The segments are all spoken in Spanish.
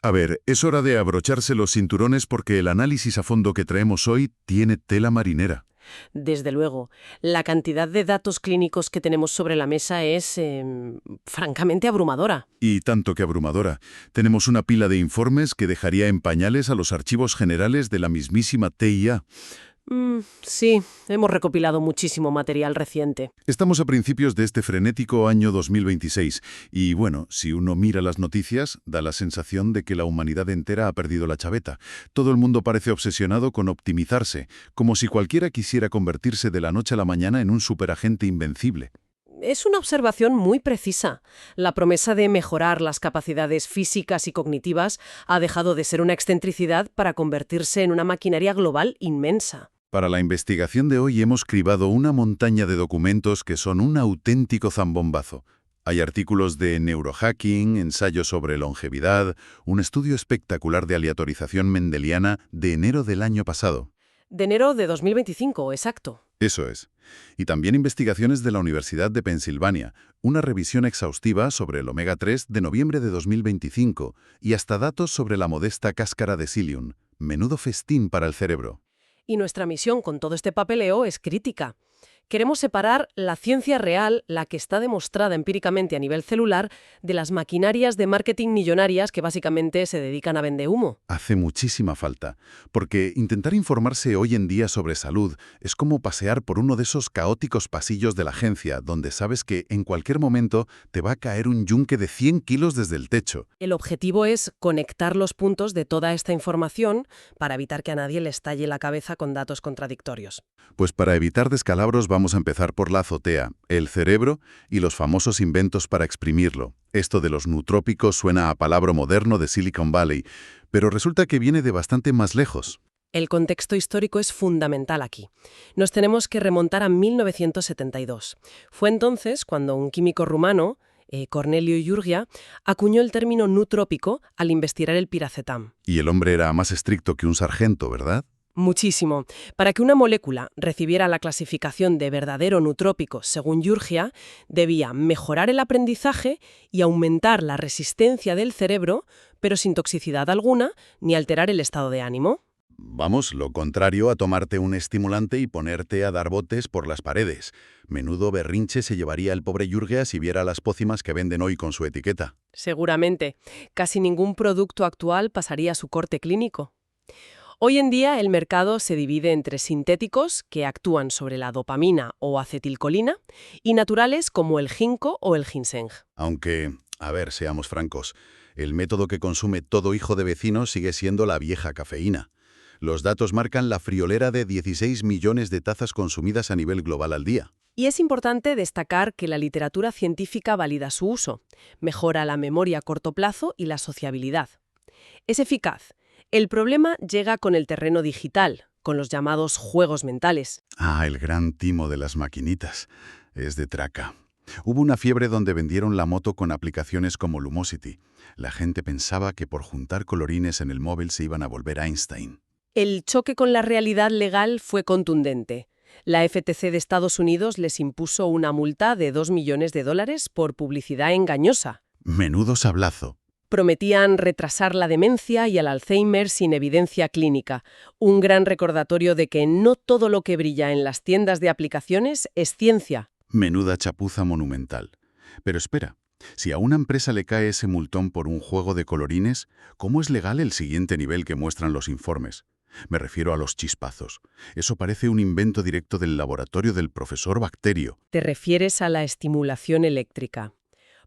A ver, es hora de abrocharse los cinturones porque el análisis a fondo que traemos hoy tiene tela marinera. Desde luego, la cantidad de datos clínicos que tenemos sobre la mesa es, francamente, abrumadora. Y tanto que abrumadora. Tenemos una pila de informes que dejaría en pañales a los archivos generales de la mismísima TIA. Sí, hemos recopilado muchísimo material reciente. Estamos a principios de este frenético año 2026 y bueno, si uno mira las noticias, da la sensación de que la humanidad entera ha perdido la chaveta. Todo el mundo parece obsesionado con optimizarse, como si cualquiera quisiera convertirse de la noche a la mañana en un superagente invencible. Es una observación muy precisa. La promesa de mejorar las capacidades físicas y cognitivas ha dejado de ser una excentricidad para convertirse en una maquinaria global inmensa. Para la investigación de hoy hemos cribado una montaña de documentos que son un auténtico zambombazo. Hay artículos de neurohacking, ensayos sobre longevidad, un estudio espectacular de aleatorización mendeliana de enero del año pasado. De enero de 2025, exacto. Eso es. Y también investigaciones de la Universidad de Pensilvania, una revisión exhaustiva sobre el omega-3 de noviembre de 2025 y hasta datos sobre la modesta cáscara de psyllium. Menudo festín para el cerebro. Y nuestra misión con todo este papeleo es crítica. Queremos separar la ciencia real, la que está demostrada empíricamente a nivel celular, de las maquinarias de marketing millonarias que básicamente se dedican a vendehumo. Hace muchísima falta, porque intentar informarse hoy en día sobre salud es como pasear por uno de esos caóticos pasillos de la agencia donde sabes que en cualquier momento te va a caer un yunque de 100 kilos desde el techo. El objetivo es conectar los puntos de toda esta información para evitar que a nadie le estalle la cabeza con datos contradictorios. Pues para evitar descalabros vamos a empezar por la azotea, el cerebro y los famosos inventos para exprimirlo. Esto de los nutrópicos suena a palabra moderno de Silicon Valley, pero resulta que viene de bastante más lejos. El contexto histórico es fundamental aquí. Nos tenemos que remontar a 1972. Fue entonces cuando un químico rumano, Corneliu Iurgia, acuñó el término nutrópico al investigar el piracetam. Y el hombre era más estricto que un sargento, ¿verdad? Muchísimo. Para que una molécula recibiera la clasificación de verdadero nutrópico según Iurgia, debía mejorar el aprendizaje y aumentar la resistencia del cerebro, pero sin toxicidad alguna ni alterar el estado de ánimo. Vamos, lo contrario a tomarte un estimulante y ponerte a dar botes por las paredes. Menudo berrinche se llevaría el pobre Iurgia si viera las pócimas que venden hoy con su etiqueta. Seguramente. Casi ningún producto actual pasaría su corte clínico. Hoy en día el mercado se divide entre sintéticos, que actúan sobre la dopamina o acetilcolina, y naturales como el ginkgo o el ginseng. Aunque, a ver, seamos francos, el método que consume todo hijo de vecino sigue siendo la vieja cafeína. Los datos marcan la friolera de 16 millones de tazas consumidas a nivel global al día. Y es importante destacar que la literatura científica valida su uso, mejora la memoria a corto plazo y la sociabilidad. Es eficaz. El problema llega con el terreno digital, con los llamados juegos mentales. Ah, el gran timo de las maquinitas. Es de traca. Hubo una fiebre donde vendieron la moto con aplicaciones como Lumosity. La gente pensaba que por juntar colorines en el móvil se iban a volver Einstein. El choque con la realidad legal fue contundente. La FTC de Estados Unidos les impuso una multa de $2 millones por publicidad engañosa. Menudo sablazo. Prometían retrasar la demencia y el Alzheimer sin evidencia clínica, un gran recordatorio de que no todo lo que brilla en las tiendas de aplicaciones es ciencia. Menuda chapuza monumental. Pero espera, si a una empresa le cae ese multón por un juego de colorines, ¿cómo es legal el siguiente nivel que muestran los informes? Me refiero a los chispazos. Eso parece un invento directo del laboratorio del profesor Bacterio. Te refieres a la estimulación eléctrica.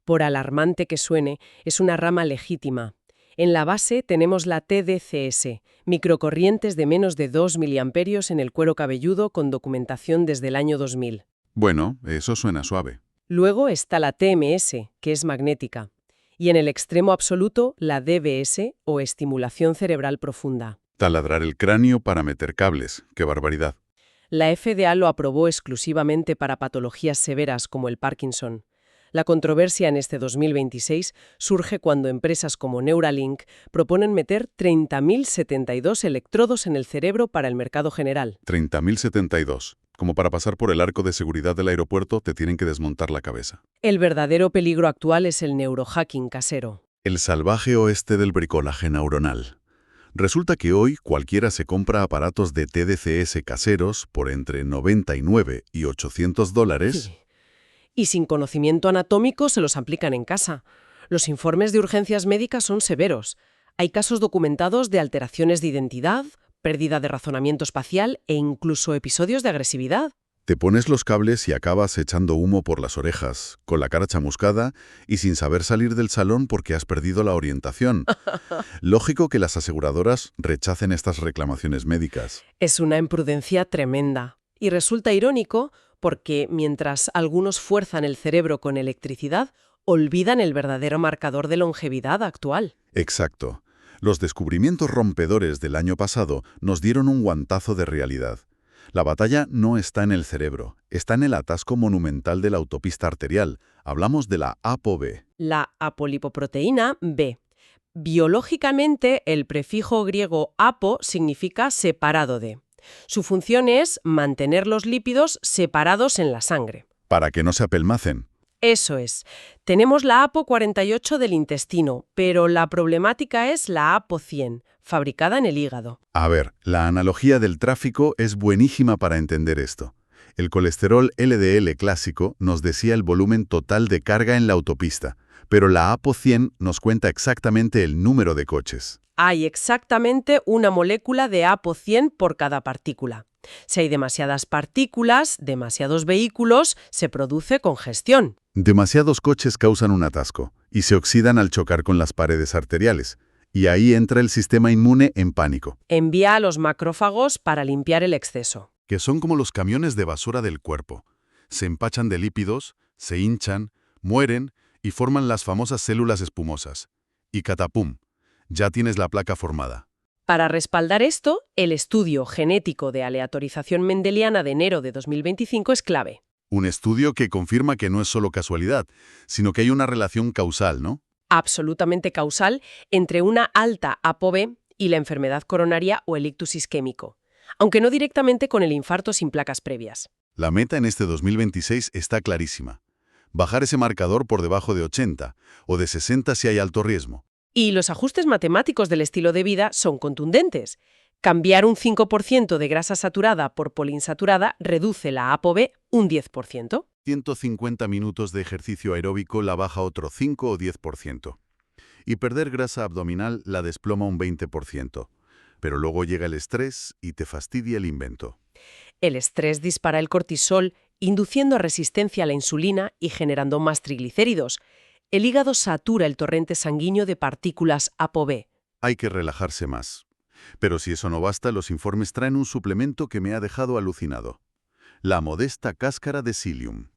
Por alarmante que suene, es una rama legítima. En la base tenemos la TDCS, microcorrientes de menos de 2 miliamperios en el cuero cabelludo con documentación desde el año 2000. Bueno, eso suena suave. Luego está la TMS, que es magnética. Y en el extremo absoluto, la DBS, o estimulación cerebral profunda. Taladrar el cráneo para meter cables. ¡Qué barbaridad! La FDA lo aprobó exclusivamente para patologías severas como el Parkinson. La controversia en este 2026 surge cuando empresas como Neuralink proponen meter 30.072 electrodos en el cerebro para el mercado general. 30.072. Como para pasar por el arco de seguridad del aeropuerto te tienen que desmontar la cabeza. El verdadero peligro actual es el neurohacking casero. El salvaje oeste del bricolaje neuronal. Resulta que hoy cualquiera se compra aparatos de TDCS caseros por entre 99 y $800. Sí. Y sin conocimiento anatómico se los aplican en casa. Los informes de urgencias médicas son severos. Hay casos documentados de alteraciones de identidad, pérdida de razonamiento espacial e incluso episodios de agresividad. Te pones los cables y acabas echando humo por las orejas, con la cara chamuscada y sin saber salir del salón porque has perdido la orientación. Lógico que las aseguradoras rechacen estas reclamaciones médicas. Es una imprudencia tremenda. Y resulta irónico porque mientras algunos fuerzan el cerebro con electricidad, olvidan el verdadero marcador de longevidad actual. Exacto. Los descubrimientos rompedores del año pasado nos dieron un guantazo de realidad. La batalla no está en el cerebro, está en el atasco monumental de la autopista arterial. Hablamos de la ApoB. La apolipoproteína B. Biológicamente, el prefijo griego apo significa separado de. Su función es mantener los lípidos separados en la sangre. Para que no se apelmacen. Eso es. Tenemos la APO48 del intestino, pero la problemática es la APO100, fabricada en el hígado. A ver, la analogía del tráfico es buenísima para entender esto. El colesterol LDL clásico nos decía el volumen total de carga en la autopista, pero la APO100 nos cuenta exactamente el número de coches. Hay exactamente una molécula de APO100 por cada partícula. Si hay demasiadas partículas, demasiados vehículos, se produce congestión. Demasiados coches causan un atasco y se oxidan al chocar con las paredes arteriales. Y ahí entra el sistema inmune en pánico. Envía a los macrófagos para limpiar el exceso. Que son como los camiones de basura del cuerpo. Se empachan de lípidos, se hinchan, mueren y forman las famosas células espumosas. Y catapum, ya tienes la placa formada. Para respaldar esto, el estudio genético de aleatorización mendeliana de enero de 2025 es clave. Un estudio que confirma que no es solo casualidad, sino que hay una relación causal, ¿no? Absolutamente causal entre una alta ApoB y la enfermedad coronaria o el ictus isquémico, aunque no directamente con el infarto sin placas previas. La meta en este 2026 está clarísima. Bajar ese marcador por debajo de 80 o de 60 si hay alto riesgo. Y los ajustes matemáticos del estilo de vida son contundentes. Cambiar un 5% de grasa saturada por poliinsaturada reduce la ApoB un 10%. 150 minutos de ejercicio aeróbico la baja otro 5 o 10%. Y perder grasa abdominal la desploma un 20%. Pero luego llega el estrés y te fastidia el invento. El estrés dispara el cortisol, induciendo resistencia a la insulina y generando más triglicéridos. El hígado satura el torrente sanguíneo de partículas ApoB. Hay que relajarse más. Pero si eso no basta, los informes traen un suplemento que me ha dejado alucinado. La modesta cáscara de psyllium.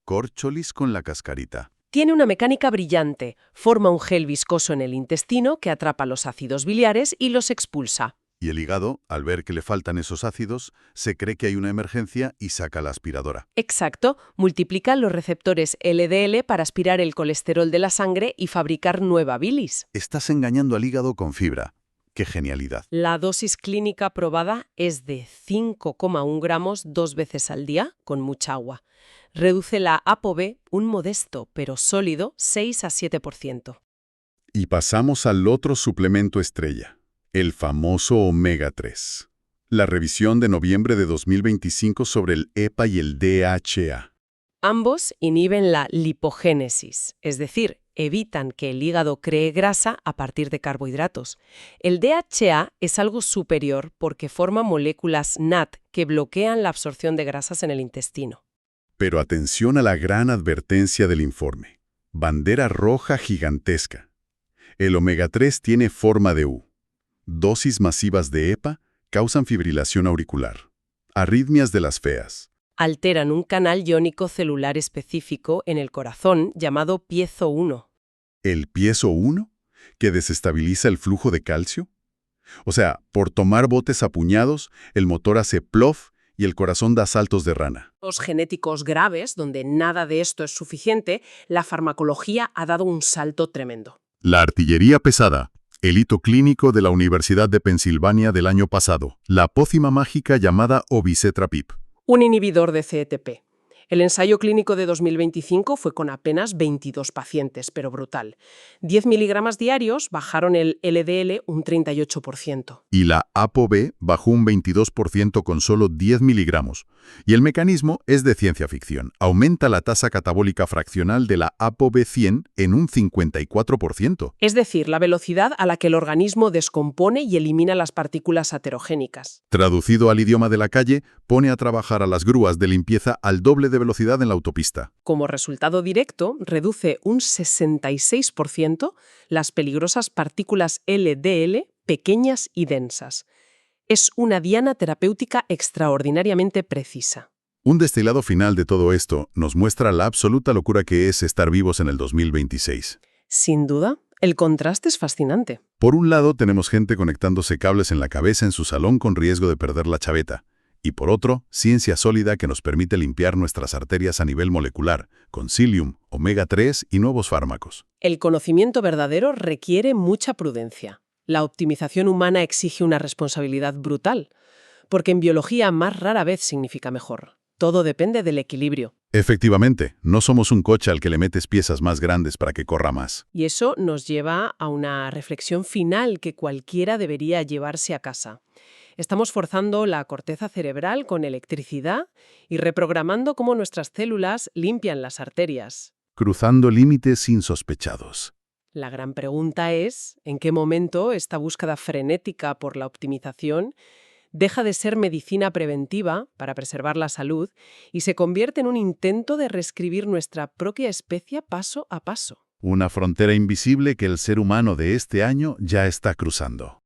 Córcholis con la cascarita. Tiene una mecánica brillante. Forma un gel viscoso en el intestino que atrapa los ácidos biliares y los expulsa. Y el hígado, al ver que le faltan esos ácidos, se cree que hay una emergencia y saca la aspiradora. Exacto, multiplica los receptores LDL para aspirar el colesterol de la sangre y fabricar nueva bilis. Estás engañando al hígado con fibra. ¡Qué genialidad! La dosis clínica probada es de 5,1 gramos 2 veces al día, con mucha agua. Reduce la ApoB un modesto, pero sólido, 6 a 7%. Y pasamos al otro suplemento estrella. El famoso Omega 3. La revisión de noviembre de 2025 sobre el EPA y el DHA. Ambos inhiben la lipogénesis, es decir, evitan que el hígado cree grasa a partir de carbohidratos. El DHA es algo superior porque forma moléculas NAT que bloquean la absorción de grasas en el intestino. Pero atención a la gran advertencia del informe. Bandera roja gigantesca. El omega 3 tiene forma de U. Dosis masivas de EPA causan fibrilación auricular. Arritmias de las feas. Alteran un canal iónico celular específico en el corazón llamado piezo 1. ¿El piezo 1? ¿Que desestabiliza el flujo de calcio? O sea, por tomar botes a puñados, el motor hace plof y el corazón da saltos de rana. Los genéticos graves, donde nada de esto es suficiente, la farmacología ha dado un salto tremendo. La artillería pesada. El hito clínico de la Universidad de Pensilvania del año pasado. La pócima mágica llamada obicetrapib. Un inhibidor de CETP. El ensayo clínico de 2025 fue con apenas 22 pacientes, pero brutal. 10 miligramos diarios bajaron el LDL un 38%. Y la ApoB bajó un 22% con solo 10 miligramos. Y el mecanismo es de ciencia ficción. Aumenta la tasa catabólica fraccional de la ApoB 100 en un 54%. Es decir, la velocidad a la que el organismo descompone y elimina las partículas aterogénicas. Traducido al idioma de la calle, pone a trabajar a las grúas de limpieza al doble de velocidad en la autopista. Como resultado directo, reduce un 66% las peligrosas partículas LDL pequeñas y densas. Es una diana terapéutica extraordinariamente precisa. Un destilado final de todo esto nos muestra la absoluta locura que es estar vivos en el 2026. Sin duda, el contraste es fascinante. Por un lado, tenemos gente conectándose cables en la cabeza en su salón con riesgo de perder la chaveta. Y por otro, ciencia sólida que nos permite limpiar nuestras arterias a nivel molecular, con psyllium, omega 3 y nuevos fármacos. El conocimiento verdadero requiere mucha prudencia. La optimización humana exige una responsabilidad brutal, porque en biología más rara vez significa mejor. Todo depende del equilibrio. Efectivamente, no somos un coche al que le metes piezas más grandes para que corra más. Y eso nos lleva a una reflexión final que cualquiera debería llevarse a casa. Estamos forzando la corteza cerebral con electricidad y reprogramando cómo nuestras células limpian las arterias. Cruzando límites insospechados. La gran pregunta es, ¿en qué momento esta búsqueda frenética por la optimización deja de ser medicina preventiva para preservar la salud y se convierte en un intento de reescribir nuestra propia especie paso a paso? Una frontera invisible que el ser humano de este año ya está cruzando.